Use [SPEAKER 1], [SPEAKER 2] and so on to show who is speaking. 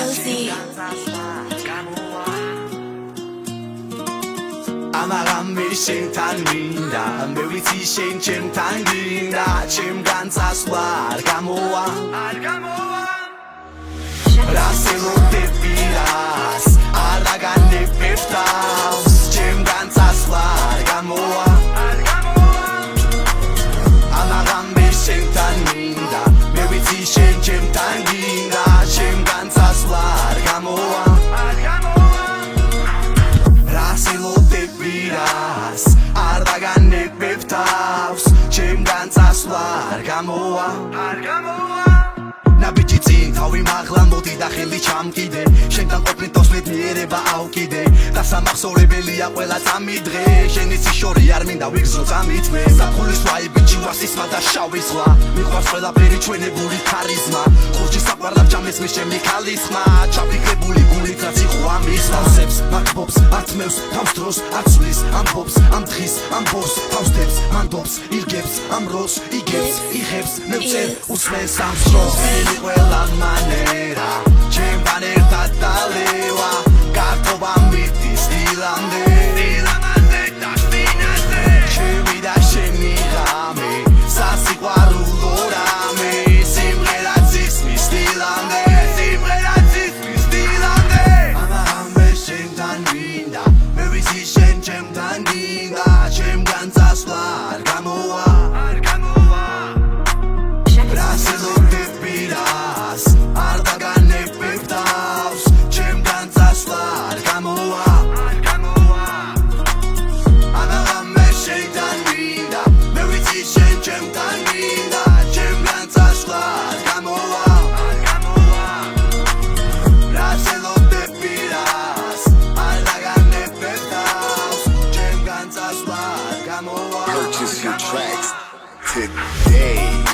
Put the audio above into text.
[SPEAKER 1] Chelsea.
[SPEAKER 2] Amagami shentan minda, me viti shen chemtan ginda, chem ganzas war gamoa. Raselo te piras, alagane peftaus, chem ganzas war gamoa. Amagami shentan minda, me viti shen chemtan ginda, chem ganzas war gamoa. Raselo te piras, alagane peftaus, chem ganzas war gamoa. Nabiji წინ თავი მაღლა მოდი და ხელი ჩამკიდე შენთან ყოფნით დოსმით მიერება აუკიდე და სამახსოვრებელია ყველა წამი დღე შენი ციშორი არ მინდა ვიგზო წამით მე საფხულის ვაი ბიჭი ვასისმა და შავი ზღვა მიყვარს ყველაფერი ჩვენებული ქარიზმა ხურჯი საყვარლად ჯამის მის ჩემი ქალის ხმა ჩაფიქრებული გულით რაც იყო ამის ავსებს მაკბობს ათმევს თავს დროს აცვლის ამბობს ამ დღის ამბობს თავსდებს მანდობს ირგებს ამ როლს იგებს იღებს მე ვწერ უსმენს ამ დროს ყველა manera ჩემთან ერთად დალევა გართობა მითის დილამდე ჩემი და შენი ღამე სასიყვარულო რამე სიმღერაც ისმის დილამდე ამაღამე შენთან მინდა მე ვიცი შენ ჩემთან გინდა ჩემგან წასვლა არ გამოვა
[SPEAKER 3] Purchase your tracks today.